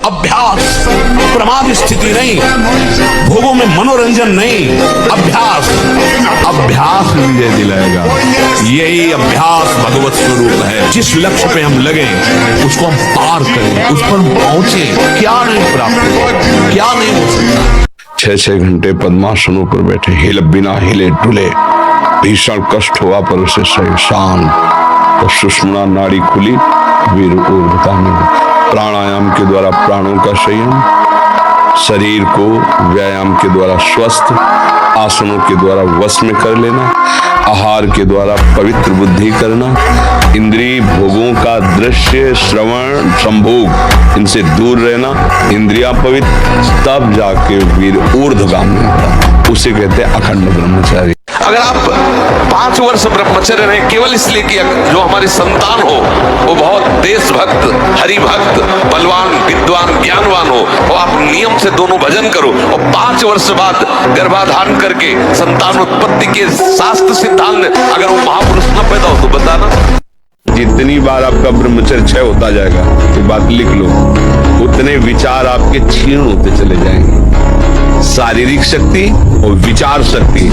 अभ्यास, प्रमाद स्थिति नहीं, भोगों में मनोरंजन नहीं, अभ्यास, अभ्यास विजय दिलाएगा। यही अभ्यास भगवत स्वरूप है। जिस लक्ष्य पे हम लगे उसको हम पार करें, उस पर पहुंचे, क्या नहीं प्राप्त, क्या नहीं हो सकता। 6 घंटे पद्मासनों पर बैठे, हिल बिना हिले डुले, भीषण कष्ट हुआ पर उसे सही शांत, तो सुषुम्ना नाड़ी खुली, वीर ऊर्ध्वता में प्राणायाम के द्वारा प्राणों का संयम, शरीर को व्यायाम के द्वारा स्वस्थ, आसनों के द्वारा वश में कर लेना, आहार के द्वारा पवित्र बुद्धि करना, इंद्रिय भोगों का दृश्य श्रवण संभोग इनसे दूर रहना, इंद्रिया पवित्र, तब जाके वीर ऊर्ध्वगामी होता, उसे कहते हैं अखंड ब्रह्मचारी। अगर आप 5 वर्ष ब्रह्मचर्य रहे केवल इसलिए कि जो हमारी संतान हो वो बहुत देशभक्त, हरिभक्त, बलवान, विद्वान, ज्ञानवान हो, और आप नियम से दोनों भजन करो, और 5 वर्ष बाद गर्भाधान करके संतान उत्पत्ति के शास्त्र सिद्धांत अगर वो महापुरुष न पैदा हो तो बताना। जितनी बार आपका ब्रह्मचर्य क्षय होता जाएगा, ये बात लिख लो, उतने विचार आपके क्षीण होते चले जाएंगे। शारीरिक शक्ति और विचार शक्ति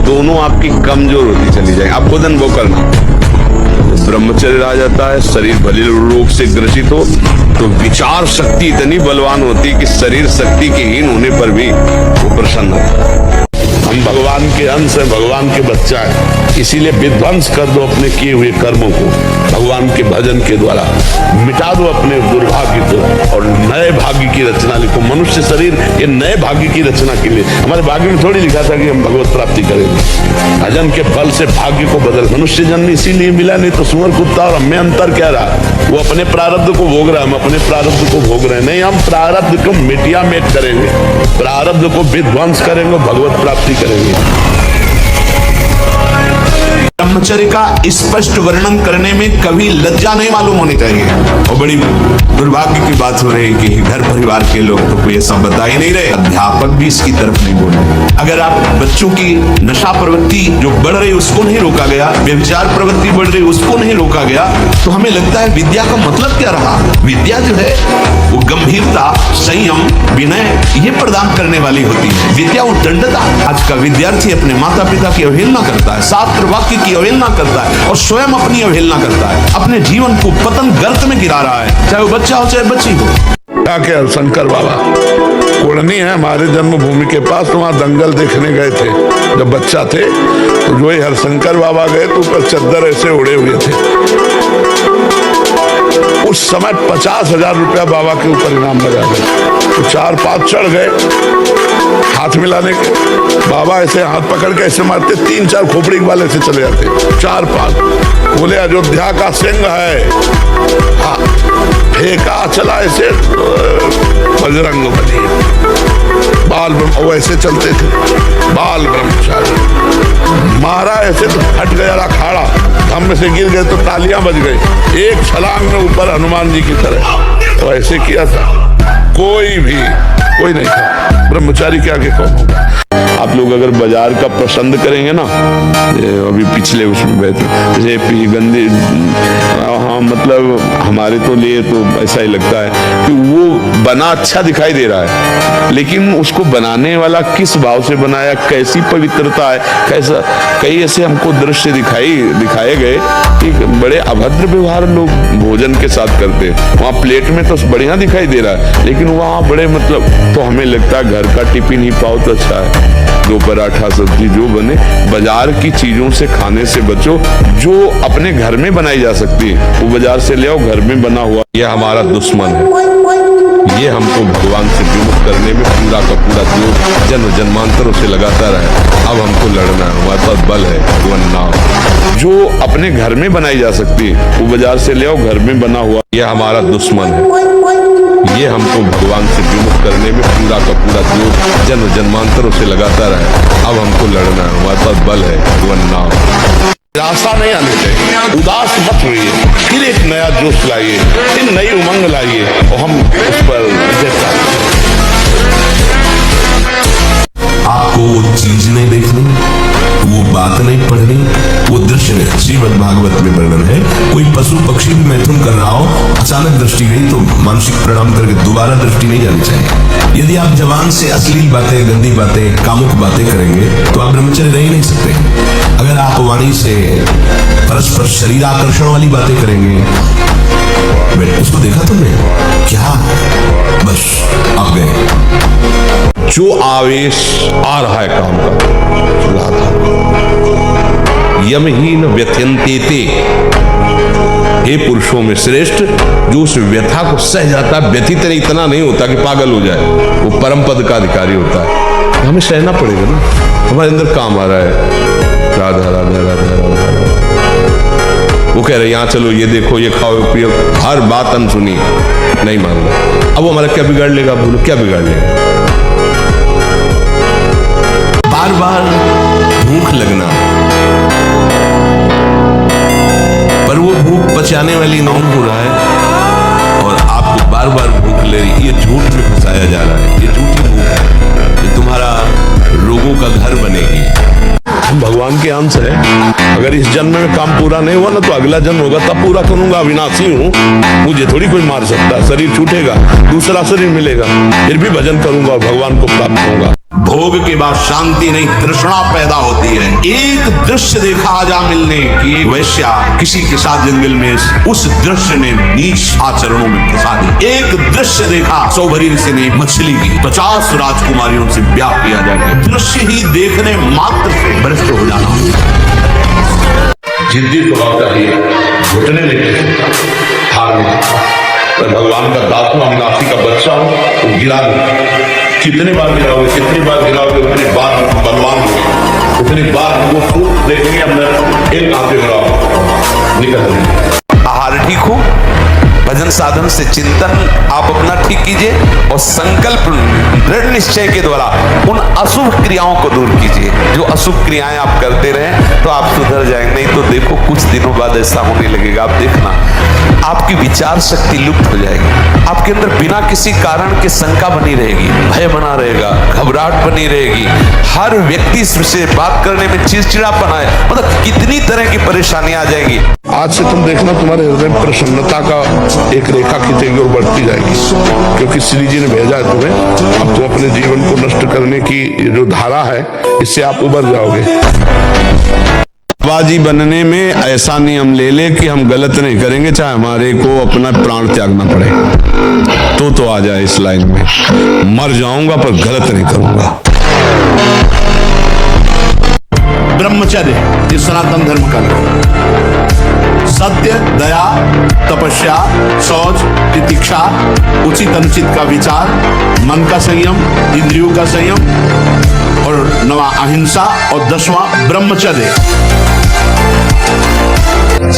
दोनों आपकी कमजोर होती चली जाएगी। आप खुद अनुभव करना, ब्रह्मचर्य आ जाता है, शरीर भले रोग से ग्रसित हो तो विचार शक्ति इतनी बलवान होती है कि शरीर शक्ति के हीन होने पर भी वो प्रसन्न होता है। हम भगवान के अंश हैं, भगवान के बच्चा है, इसीलिए विध्वंस कर दो अपने किए हुए कर्मों को, भगवान के भजन के द्वारा मिटा दो अपने दुर्भाग्य को और नए भाग्य की रचना लिखो। मनुष्य शरीर ये नए भाग्य की रचना के लिए, हमारे भाग्य में थोड़ी लिखा था कि हम भगवत प्राप्ति करेंगे। भजन के बल से भाग्य को बदल, मनुष्य जन्म इसीलिए मिला, नहीं तो सुअर कुत्ता और हमें अंतर क्या रहा? वो अपने प्रारब्ध को भोग रहा है, हम अपने प्रारब्ध को भोग रहे हैं। नहीं, हम प्रारब्ध को मिटिया मेट करेंगे, प्रारब्ध को विध्वंस करेंगे, भगवत प्राप्ति करेंगे। ब्रह्मचर्य का स्पष्ट वर्णन करने में कभी लज्जा नहीं मालूम होनी चाहिए। और बड़ी दुर्भाग्य की बात हो रही है कि घर परिवार के लोग तो कोई ऐसा बता ही नहीं रहे, अध्यापक भी इसकी तरफ नहीं बोले। अगर आप बच्चों की नशा प्रवृत्ति जो बढ़ रही उसको नहीं रोका गया, व्यभिचार प्रवृत्ति बढ़ रही उसको नहीं रोका गया, तो हमें लगता है विद्या का मतलब क्या रहा? विद्या जो है वो गंभीरता, संयम, विनय ये प्रदान करने वाली होती है। विद्या वो दंडता। आज का विद्यार्थी अपने माता पिता की अवहेलना करता है, शास्त्र वाक्य की अवहेलना करता है और स्वयं अपनी अवहेलना करता है, अपने जीवन को पतन गर्त में गिरा रहा है, चाहे वो बच्चा हो चाहे बच्ची हो। क्या क्या शंकर बाबा कोड़नी है हमारे जन्मभूमि के पास, तो वहां दंगल देखने गए थे जब बच्चा थे, तो जो ही हरशंकर बाबा गए तो ऊपर चद्दर ऐसे उड़े हुए थे। उस समय 50,000 रुपया बाबा के ऊपर इनाम लगा गए, तो 4-5 चढ़ गए हाथ मिलाने के। बाबा ऐसे हाथ पकड़ के ऐसे मारते, 3-4 खोपड़ी वाले से चले जाते, 4-5। बोले अयोध्या का सिंह है, हाँ फेंका चला ऐसे, बजरंग बली बाल ब्रह्म, वैसे चलते थे बाल ब्रह्मचारी। मारा ऐसे तो हट गया अखाड़ा, धम्म से गिर गए तो तालियां बज गई, एक छलांग में ऊपर हनुमान जी की तरह, तो ऐसे किया था। कोई नहीं था, ब्रह्मचारी के आगे कौन होगा? आप लोग अगर बाजार का पसंद करेंगे ना, अभी पिछले उसमें बैठे जैसे गंदे, हाँ मतलब हमारे तो लिए तो ऐसा ही लगता है कि वो बना अच्छा दिखाई दे रहा है, लेकिन उसको बनाने वाला किस भाव से बनाया, कैसी पवित्रता है, कैसा, कई ऐसे हमको दृश्य दिखाए गए कि बड़े अभद्र व्यवहार लोग भोजन के साथ करते हैं। वहाँ प्लेट में तो बढ़िया दिखाई दे रहा है, लेकिन वहाँ बड़े मतलब, तो हमें लगता है घर का टिफिन ही पाओ तो अच्छा है, 2 पराठा सब्जी जो बने। बाजार की चीजों से खाने से बचो, जो अपने घर में बनाई जा सकती है वो बाजार से ले आओ, घर में बना हुआ। यह हमारा दुश्मन है, ये हमको भगवान से विमुख करने में पूरा का पूरा जो जन्म जन्मांतरों से लगाता रहे। अब हमको लड़ना है, हमारे पास बल है, भगवान नाम। जो अपने घर में बनाई जा सकती है वो बाजार से ले आओ, घर में बना हुआ। यह हमारा दुश्मन है, ये हमको भगवान से विमुख करने में पूरा का पूरा जो जन्म जन्मांतरों से लगाता रहे। अब हमको लड़ना है, हमारे पास बल है, भगवान नाम। निराशा नहीं आनी चाहिए, उदास मत होइए, फिर एक नया जोश लाइए, फिर नई उमंग लाइए और हम उस पर आपको चीज नहीं देखनी बात नहीं पढ़नी, वो दृश्य नहीं। श्रीमद् भागवत में वर्णन है, कोई पशु पक्षी भी मैथुन कर रहा हो, अचानक दृष्टि गई तो मानसिक प्रणाम करके दोबारा दृष्टि नहीं जानी चाहिए। यदि आप जबान से अश्लील बातें, गंदी बातें, कामुक बातें करेंगे तो आप ब्रह्मचर्य रह ही नहीं सकते। अगर आप वाणी से परस्पर शरीर आकर्षण वाली बातें करेंगे, उसको देखा तुमने क्या, बस आप गए। जो आवेश आ रहा है काम का, यमहीन व्यथयन्ते ते, हे पुरुषों में श्रेष्ठ, जो उस व्यथा को सह जाता है, व्यथित इतना नहीं होता कि पागल हो जाए, वो परम पद का अधिकारी होता है। हमें सहना पड़ेगा ना, हमारे अंदर काम आ रहा है, राधा राधा राधा राधा, वो कह रहे यहाँ चलो, ये देखो, ये खाओ पियो, हर बात अनसुनी, नहीं मान रहा। अब वो हमारा क्या बिगाड़ लेगा, बोलो क्या बिगाड़ लेगा। बार बार भूख लगना, पर वो भूख पचाने वाली नहीं हो रहा है और आपको बार बार भूख ले रही, ये झूठ में फंसाया जा रहा है। ये झूठी भूख है, ये तुम्हारा रोगों का घर बनेगी। हम भगवान के अंश है, अगर इस जन्म में काम पूरा नहीं हुआ ना तो अगला जन्म होगा, तब पूरा करूंगा। अविनाशी हूँ, मुझे थोड़ी कोई मार सकता। शरीर छूटेगा, दूसरा शरीर मिलेगा, फिर भी भजन करूंगा और भगवान को प्राप्त होगा। भोग के बाद शांति नहीं, तृष्णा पैदा होती है। एक दृश्य देखा आजा मिलने की, एक वैश्या किसी के साथ जंगल में, उस दृश्य ने नीच आचरणों में फंसा दी। एक दृश्य देखा, सौभरी ऋषि ने मछली की 50 राजकुमारियों से ब्याह किया जाए। दृश्य ही देखने मात्र से भ्रष्ट हो जाना। जिद्दी स्वभाव चाहिए, घुटने नहीं, हार नहीं। पर भगवान का दास हूं, अविनाशी का बच्चा हूं, तो गिरा नहीं। कितने बार गिराओगे, कितनी बार गिराओगे, उतनी बार बलवान हो, उतनी बार वो सूख देखेंगे अंदर, एक आंखें गिराओ, निकल जाएंगे। आहार ठीक हो, भजन साधन से चिंतन आप अपना ठीक कीजिए और संकल्प दृढ़ निश्चय के द्वारा उन अशुभ क्रियाओं को दूर कीजिए। जो अशुभ क्रियाएं आप करते रहे तो आप सुधर जाएंगे, नहीं तो देखो कुछ दिनों बाद ऐसा होने लगेगा, आप देखना आपकी विचार शक्ति लुप्त हो जाएगी। आपके अंदर बिना किसी कारण के शंका बनी रहेगी, भय बना रहेगा, घबराहट बनी रहेगी, हर व्यक्ति से बात करने में चिड़चिड़ापन आए, मतलब कितनी तरह की परेशानियां आ जाएंगी। आज से तुम देखना, तुम्हारे हृदय में प्रसन्नता का एक रेखा खींचेगी और बढ़ती जाएगी, क्योंकि श्री जी ने भेजा है तुम्हें। अब तुम अपने जीवन को नष्ट करने की जो धारा है, इससे आप उबर जाओगे। बाजी बनने में ऐसा नियम ले ले कि हम गलत नहीं करेंगे, चाहे हमारे को अपना प्राण त्यागना पड़े, तो आ जाए इस लाइन में। मर जाऊंगा पर गलत नहीं करूंगा। ब्रह्मचर्य ये सनातन धर्म का सत्य, दया, तपस्या, शौच, तितिक्षा, उचित अनुचित का विचार, मन का संयम, इंद्रियों का संयम, और 9वां अहिंसा और 10वां ब्रह्मचर्य।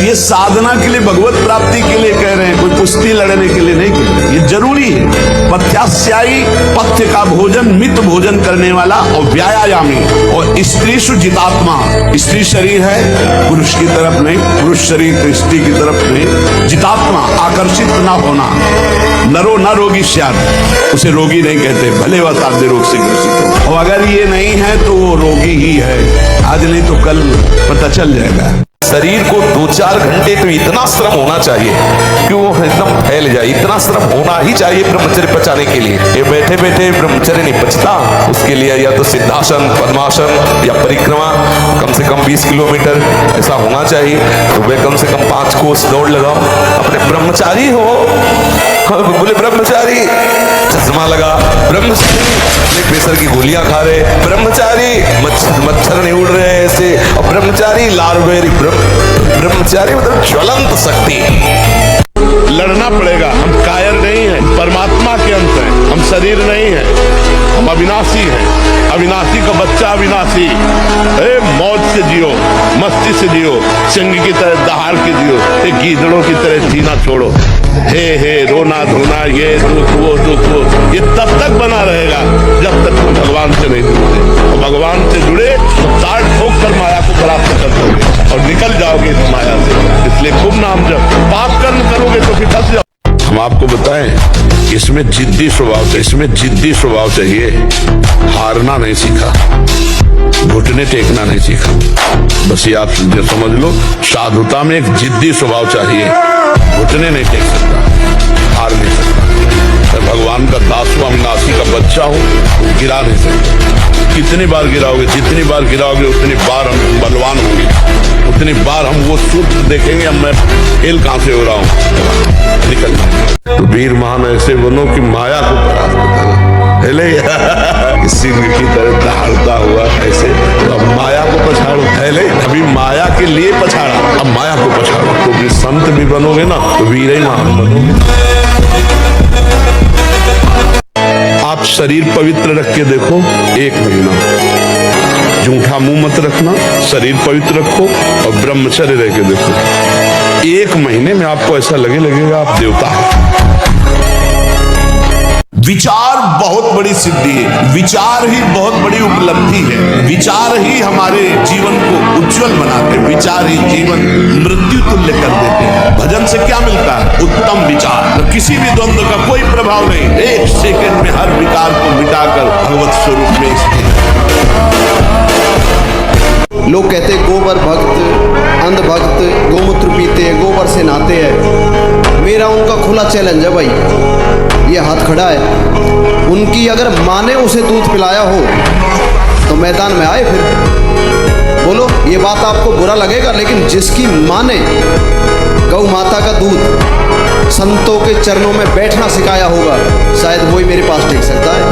ये साधना के लिए, भगवत प्राप्ति के लिए कह रहे हैं, कोई कुश्ती लड़ने के लिए नहीं कह रहे। ये जरूरी है। पथ्यास्यायी, पथ्य का भोजन, मित भोजन करने वाला और व्यायामी, और स्त्रीषु जितात्मा, स्त्री शरीर है पुरुष की तरफ नहीं, पुरुष शरीर तो स्त्री की तरफ नहीं। जितात्मा, आकर्षित ना होना। नरो न रोगी स्यात्, उसे रोगी नहीं कहते, भले वह साध्य रोग से ग्रसित हो। और अगर ये नहीं है तो वो रोगी ही है, आज नहीं तो कल पता चल जाएगा। शरीर को 2-4 घंटे तो इतना श्रम होना चाहिए कि वो एकदम फैल जाए, इतना श्रम होना ही चाहिए ब्रह्मचर्य पचाने के लिए। ये बैठे बैठे ब्रह्मचर्य नहीं पचता, उसके लिए या तो सिद्धासन, पद्मासन या परिक्रमा कम से कम 20 किलोमीटर ऐसा होना चाहिए। सुबह कम से कम 5 कोस दौड़ लगाओ। अपने ब्रह्मचारी हो, बोले ब्रह्मचारी, चश्मा लगा, ब्रह्मचारी प्रेशर की गोलियां खा रहे, ब्रह्मचारी मच्छर नहीं उड़ रहे ऐसे, और ब्रह्मचारी लारवेरी, ब्रह्मचारी मतलब ज्वलंत शक्ति। लड़ना पड़ेगा। हम कायर नहीं हैं, परमात्मा के अंश हैं, हम शरीर नहीं हैं, हम अविनाशी हैं। अविनाशी का बच्चा अविनाशी। मौज से जियो, मस्ती से जियो, सिंह की तरह दहाड़ के जियो, एक गीदड़ों की तरह जीना छोड़ो। हे रोना धोना, ये दुख वो, ये तब तक बना रहेगा जब तक तुम भगवान से नहीं जुड़ते। और भगवान से जुड़े तो ताड़ ठोक कर माया को प्राप्त कर दोगे और निकल जाओगे इस माया से। इसलिए खूब नाम जप, पाप कर्म करोगे तो फिर फंस जाओ। हम आपको बताएं, इसमें जिद्दी स्वभाव चाहिए। हारना नहीं सीखा, घुटने टेकना नहीं सीखा। बस ये आप समझ लो, साधुता में एक जिद्दी स्वभाव चाहिए। घुटने नहीं टेक सकता, हार नहीं सकता। मैं भगवान का दास हूं, अविनाशी का बच्चा हूं, गिरा नहीं सकता। कितनी बार गिराओगे, जितनी बार गिराओगे उतनी बार हम बलवान होंगे, उतनी बार हम वो सूत्र देखेंगे। अब मैं फेल कहां से हो रहा हूं, निकल जाए। तो वीर महान ऐसे बनो कि माया को परास्त करो। सिंह की तरह दहाड़ता हुआ ऐसे, तो अब माया को पछाड़ो। पहले अभी माया के लिए पछाड़ा, अब माया को पछाड़ो। तो भी संत भी बनोगे ना तो वीर ही महान बनोगे। आप शरीर पवित्र रख के देखो, 1 महीना जूठा मुंह मत रखना, शरीर पवित्र रखो और ब्रह्मचर्य रह के देखो। 1 महीने में आपको ऐसा लगेगा आप देवता हैं। विचार बहुत बड़ी सिद्धि है, विचार ही बहुत बड़ी उपलब्धि है। विचार ही हमारे जीवन को उज्जवल बनाते, विचार ही जीवन मृत्यु तुल्य कर देते हैं। भजन से क्या मिलता है? उत्तम विचार। तो किसी भी द्वंद्व का कोई प्रभाव नहीं, 1 सेकंड में हर विकार को मिटाकर भगवत स्वरूप में स्थित। लोग कहते गोबर भक्त, अंध भक्त, गोमूत्र पीते हैं, गोबर से नहाते हैं। मेरा उनका खुला चैलेंज है भाई, ये हाथ खड़ा है, उनकी अगर माँ ने उसे दूध पिलाया हो तो मैदान में आए फिर। बोलो, ये बात आपको बुरा लगेगा, लेकिन जिसकी माँ ने गौ माता का दूध संतों के चरणों में बैठना सिखाया होगा, शायद वही मेरे पास टिक सकता है।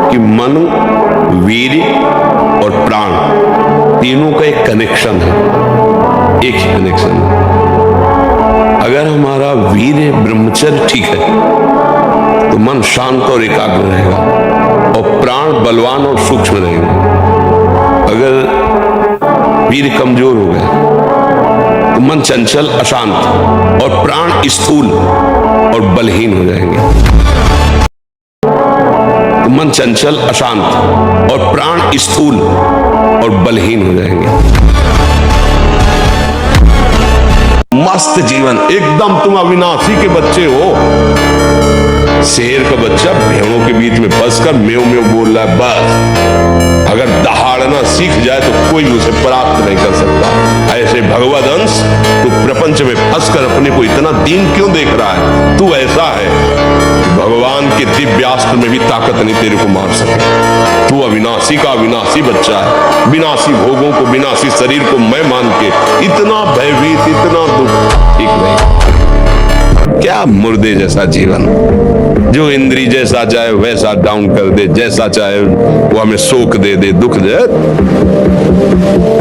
कि मन, वीर्य और प्राण तीनों का एक कनेक्शन है, एक ही कनेक्शन है। अगर हमारा वीर्य ब्रह्मचर्य ठीक है तो मन शांत और एकाग्र रहेगा और प्राण बलवान और सूक्ष्म रहेंगे। अगर वीर्य कमजोर हो गया तो मन चंचल अशांत और प्राण स्थूल और बलहीन हो जाएंगे। तो मन चंचल अशांत और प्राण स्थूल और बलहीन हो जाएंगे। मस्त जीवन, एकदम तुम अविनाशी के बच्चे हो। शेर का बच्चा भेड़ों के बीच में फंसकर मेव मेव बोल रहा है, बस अगर दहाड़ना सीख जाए तो कोई उसे प्राप्त नहीं कर सकता। ऐसे भगवद अंश तू प्रपंच में फंसकर अपने को इतना दीन क्यों देख रहा है? तू ऐसा है, भगवान के दिव्यास्त्र में भी ताकत नहीं तेरे को मार सके। तू अविनाशी का अविनाशी बच्चा है, विनाशी भोगों को, विनाशी शरीर को मैं मान के इतना भयभीत, इतना दुख, ठीक नहीं। क्या मुर्दे जैसा जीवन, जो इंद्री जैसा चाहे वैसा डाउन कर दे, जैसा चाहे वो हमें शोक दे दे, दुख दे।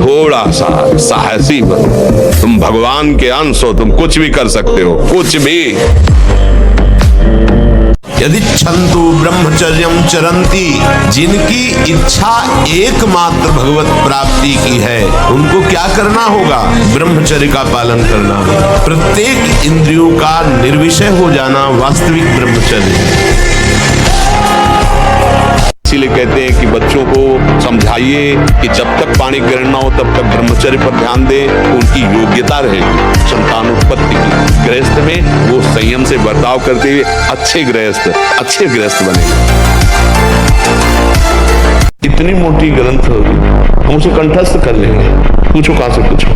थोड़ा सा साहसी बनो, तुम भगवान के अंश हो, तुम कुछ भी कर सकते हो, कुछ भी। यदि छन्तु ब्रह्मचर्यम चरंती, जिनकी इच्छा एकमात्र भगवत प्राप्ति की है, उनको क्या करना होगा? ब्रह्मचर्य का पालन करना। प्रत्येक इंद्रियों का निर्विषय हो जाना वास्तविक ब्रह्मचर्य है। इसीलिए कहते हैं कि बच्चों को समझाइए कि जब तक पाणी ग्रहण ना हो तब तक ब्रह्मचर्य पर ध्यान दें, उनकी योग्यता रहेगी संतानोत्पत्ति की। गृहस्थ में वो संयम से बर्ताव करते हुए अच्छे गृहस्थ बनेंगे। इतनी मोटी ग्रंथ होगी, हम उसे कंठस्थ कर लेंगे, पूछो कहां से पूछो।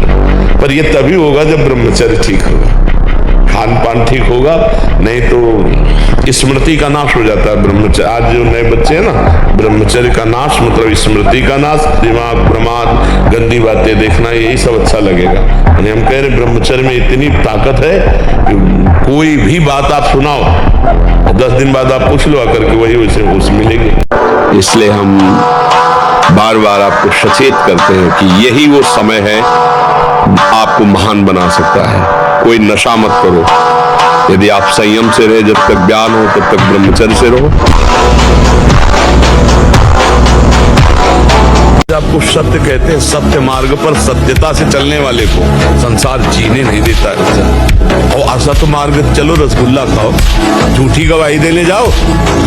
पर यह तभी होगा जब ब्रह्मचर्य ठीक होगा, खान पान ठीक होगा, नहीं तो स्मृति का नाश हो जाता है। ब्रह्मचर्य, आज जो नए बच्चे हैं ना, ब्रह्मचर्य का नाश मतलब स्मृति का नाश, दिमाग प्रमाद, गंदी बातें देखना, यही सब अच्छा लगेगा। यानी हम कह रहे ब्रह्मचर्य में इतनी ताकत है कि कोई भी बात आप सुनाओ, 10 दिन बाद आप पूछ लो आकर के, वही वैसे उस मिलेगी। इसलिए हम बार बार आपको सचेत करते हैं कि यही वो समय है आपको महान बना सकता है। कोई नशा मत करो, यदि आप संयम से रहे, जब तक ज्ञान हो तब तक ब्रह्मचर्य से रहो। आपको को सत्य कहते हैं। सत्य मार्ग पर सत्यता से चलने वाले को संसार जीने नहीं देता है। और असत मार्ग चलो, रसगुल्ला खाओ, झूठी गवाही देने जाओ,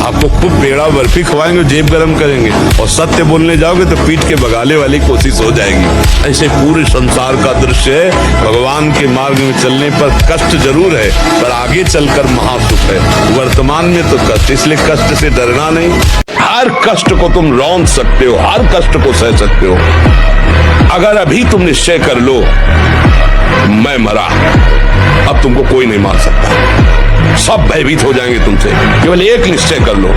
आपको खूब पेड़ा बर्फी खवाएंगे, जेब गरम करेंगे, और सत्य बोलने जाओगे तो पीठ के बगाले वाली कोशिश हो जाएगी। ऐसे पूरे संसार का दृश्य है। भगवान के मार्ग में चलने पर कष्ट जरूर है, पर आगे चलकर महासुख है। वर्तमान में तो कष्ट, इसलिए कष्ट से डरना नहीं। हर कष्ट को तुम रौंद सकते हो, हर कष्ट को सह सकते हो। अगर अभी तुम निश्चय कर लो मैं मरा, अब तुमको कोई नहीं मार सकता। सब भयभीत हो जाएंगे तुमसे। केवल एक निश्चय कर लो,